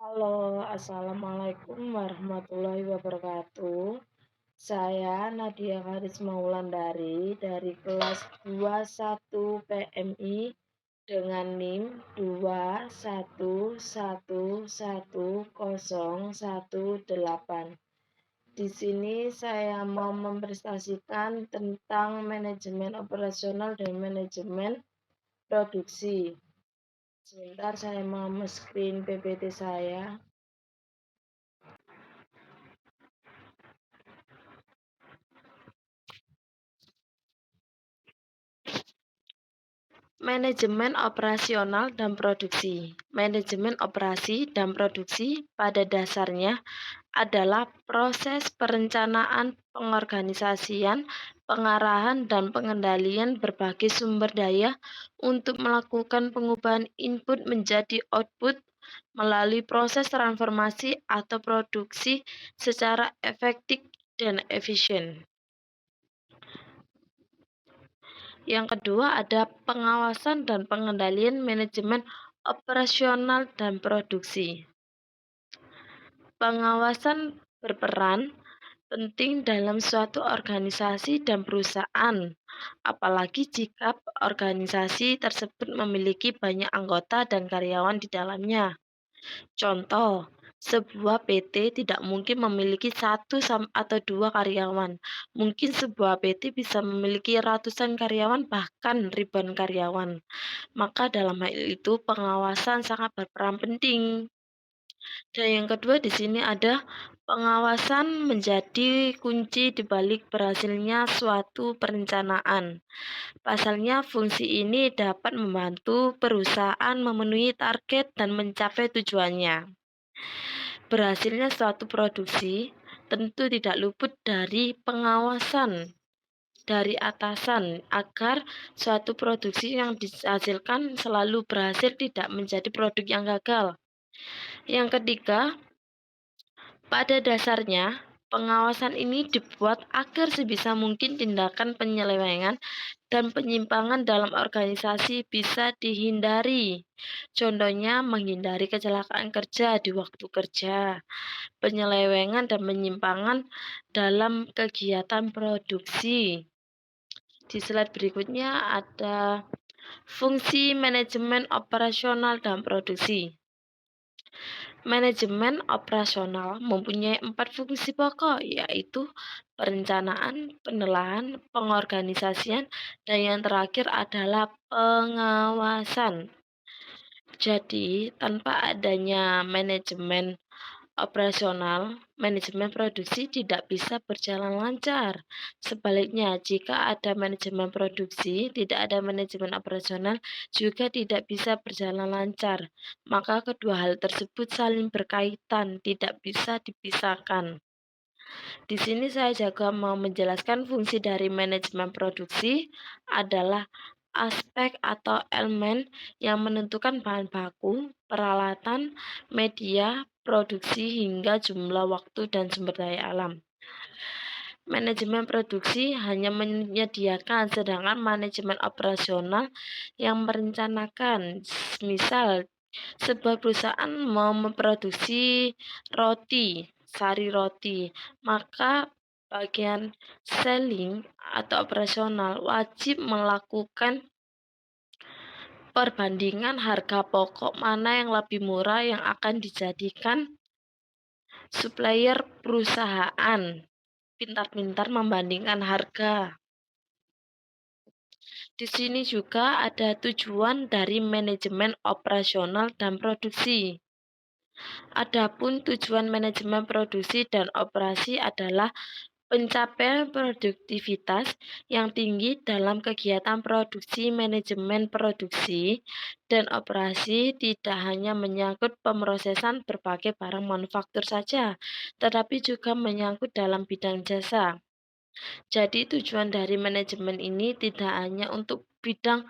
Halo, assalamualaikum warahmatullahi wabarakatuh. Saya Nadia Karisma Wulandari dari kelas 21 PMI dengan NIM 2111018. Di sini saya mau mempresentasikan tentang manajemen operasional dan manajemen produksi. Sebentar saya mau screen PPT saya. Manajemen operasional dan produksi. Manajemen operasi dan produksi pada dasarnya adalah proses perencanaan, pengorganisasian, pengarahan, dan pengendalian berbagai sumber daya untuk melakukan pengubahan input menjadi output melalui proses transformasi atau produksi secara efektif dan efisien. Yang kedua ada pengawasan dan pengendalian manajemen operasional dan produksi. Pengawasan berperan penting dalam suatu organisasi dan perusahaan, apalagi jika organisasi tersebut memiliki banyak anggota dan karyawan di dalamnya. Contoh, sebuah PT tidak mungkin memiliki satu atau dua karyawan. Mungkin sebuah PT bisa memiliki ratusan karyawan, bahkan ribuan karyawan. Maka dalam hal itu pengawasan sangat berperan penting. Dan yang kedua di sini ada pengawasan menjadi kunci di balik berhasilnya suatu perencanaan. Pasalnya, fungsi ini dapat membantu perusahaan memenuhi target dan mencapai tujuannya. Berhasilnya suatu produksi tentu tidak luput dari pengawasan dari atasan agar suatu produksi yang dihasilkan selalu berhasil, tidak menjadi produk yang gagal. Yang ketiga, pada dasarnya, pengawasan ini dibuat agar sebisa mungkin tindakan penyelewengan dan penyimpangan dalam organisasi bisa dihindari. Contohnya, menghindari kecelakaan kerja di waktu kerja, penyelewengan dan penyimpangan dalam kegiatan produksi. Di slide berikutnya ada fungsi manajemen operasional dan produksi. Manajemen operasional mempunyai 4 fungsi pokok, yaitu perencanaan, penilaian, pengorganisasian, dan yang terakhir adalah pengawasan. Jadi, tanpa adanya manajemen operasional, manajemen produksi tidak bisa berjalan lancar. Sebaliknya, jika ada manajemen produksi, tidak ada manajemen operasional, juga tidak bisa berjalan lancar. Maka kedua hal tersebut saling berkaitan, tidak bisa dipisahkan. Di sini saya juga mau menjelaskan fungsi dari manajemen produksi adalah aspek atau elemen yang menentukan bahan baku, peralatan, media, produksi, hingga jumlah waktu dan sumber daya alam. Manajemen produksi hanya menyediakan, sedangkan manajemen operasional yang merencanakan. Misal, sebuah perusahaan mau memproduksi roti, sari roti, maka bagian selling atau operasional wajib melakukan perbandingan harga pokok mana yang lebih murah yang akan dijadikan supplier perusahaan. Pintar-pintar membandingkan harga. Di sini juga ada tujuan dari manajemen operasional dan produksi. Adapun tujuan manajemen produksi dan operasi adalah pencapaian produktivitas yang tinggi dalam kegiatan produksi. Manajemen produksi dan operasi tidak hanya menyangkut pemrosesan berbagai barang manufaktur saja, tetapi juga menyangkut dalam bidang jasa. Jadi tujuan dari manajemen ini tidak hanya untuk bidang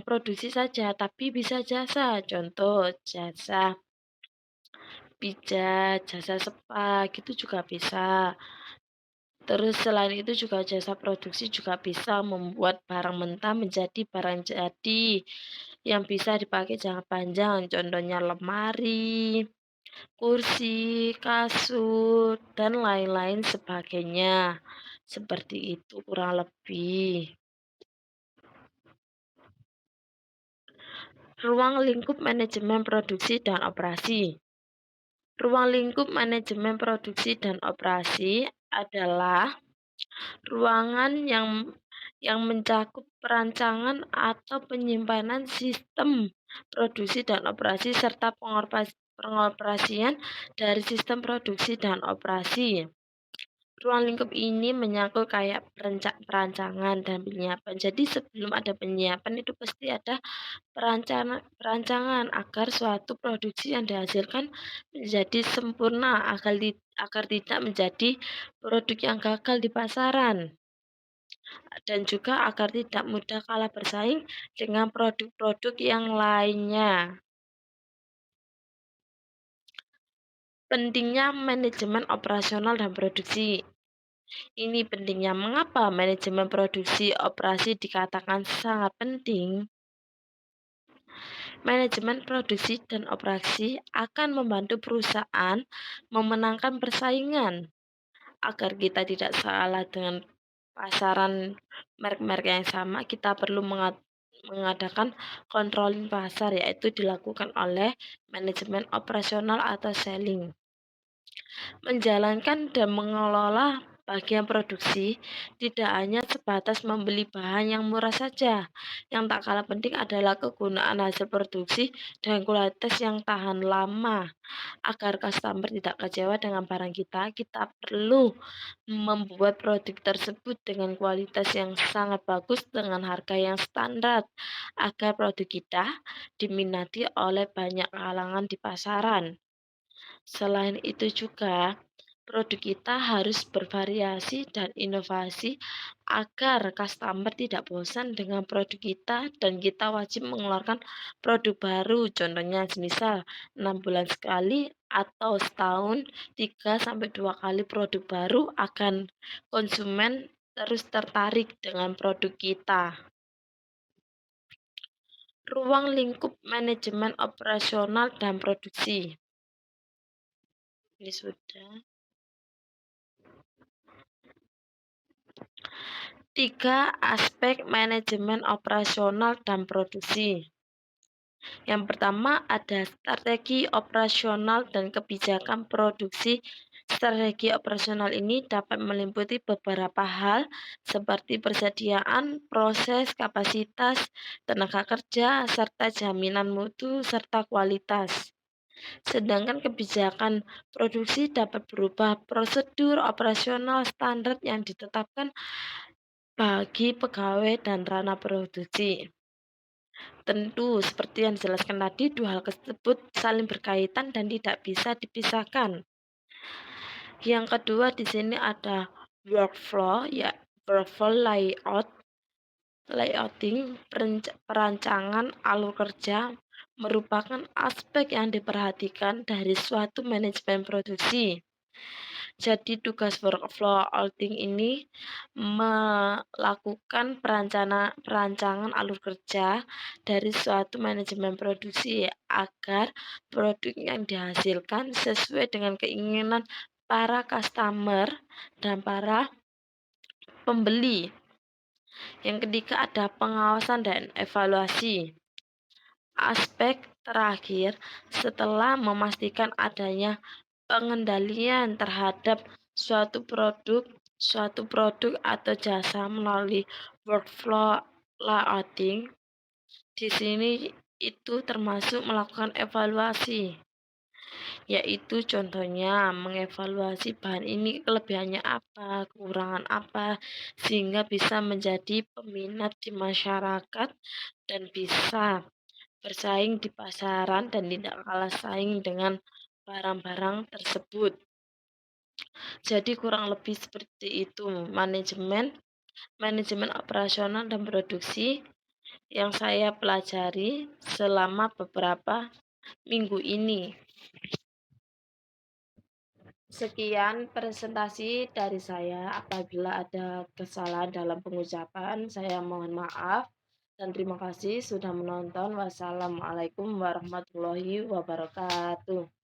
produksi saja, tapi bisa jasa. Contoh jasa pijat, jasa spa, gitu juga bisa. Terus selain itu juga jasa produksi juga bisa membuat barang mentah menjadi barang jadi yang bisa dipakai jangka panjang. Contohnya lemari, kursi, kasur, dan lain-lain sebagainya. Seperti itu kurang lebih. Ruang lingkup manajemen produksi dan operasi. Ruang lingkup manajemen produksi dan operasi adalah ruangan yang mencakup perancangan atau penyimpanan sistem produksi dan operasi serta pengoperasian dari sistem produksi dan operasi. Ruang lingkup ini menyangkut kayak perancangan dan penyiapan. Jadi sebelum ada penyiapan itu pasti ada perancangan agar suatu produksi yang dihasilkan menjadi sempurna agar tidak menjadi produk yang gagal di pasaran dan juga agar tidak mudah kalah bersaing dengan produk-produk yang lainnya. Pentingnya manajemen operasional dan produksi. Ini pentingnya mengapa manajemen produksi operasi dikatakan sangat penting. Manajemen produksi dan operasi akan membantu perusahaan memenangkan persaingan agar kita tidak salah dengan pasaran merek-merek yang sama. Kita perlu mengadakan controlling pasar, yaitu dilakukan oleh manajemen operasional atau selling. Menjalankan dan mengelola bagian produksi tidak hanya sebatas membeli bahan yang murah saja. Yang tak kalah penting adalah kegunaan hasil produksi dan kualitas yang tahan lama. Agar customer tidak kecewa dengan barang kita, kita perlu membuat produk tersebut dengan kualitas yang sangat bagus dengan harga yang standar agar produk kita diminati oleh banyak kalangan di pasaran. Selain itu juga, produk kita harus bervariasi dan inovasi agar customer tidak bosan dengan produk kita dan kita wajib mengeluarkan produk baru. Contohnya semisal 6 bulan sekali atau setahun 3 sampai 2 kali produk baru akan konsumen terus tertarik dengan produk kita. Ruang lingkup manajemen operasional dan produksi. Ini sudah. 3 aspek manajemen operasional dan produksi. Yang pertama ada strategi operasional dan kebijakan produksi. Strategi operasional ini dapat meliputi beberapa hal seperti persediaan, proses, kapasitas, tenaga kerja, serta jaminan mutu serta kualitas. Sedangkan kebijakan produksi dapat berupa prosedur operasional standar yang ditetapkan bagi pegawai dan ranah produksi. Tentu, seperti yang dijelaskan tadi, dua hal tersebut saling berkaitan dan tidak bisa dipisahkan. Yang kedua di sini ada workflow, ya workflow layouting, perancangan alur kerja merupakan aspek yang diperhatikan dari suatu manajemen produksi. Jadi tugas workflow auditing ini melakukan perancangan alur kerja dari suatu manajemen produksi agar produk yang dihasilkan sesuai dengan keinginan para customer dan para pembeli. Yang ketiga ada pengawasan dan evaluasi. Aspek terakhir setelah memastikan adanya pengendalian terhadap suatu produk atau jasa melalui workflow layouting. Di sini itu termasuk melakukan evaluasi, yaitu contohnya mengevaluasi bahan ini kelebihannya apa, kekurangan apa, sehingga bisa menjadi peminat di masyarakat dan bisa bersaing di pasaran dan tidak kalah saing dengan barang-barang tersebut. Jadi kurang lebih seperti itu manajemen operasional dan produksi yang saya pelajari selama beberapa minggu ini. Sekian presentasi dari saya. Apabila ada kesalahan dalam pengucapan, saya mohon maaf dan terima kasih sudah menonton. Wassalamualaikum warahmatullahi wabarakatuh.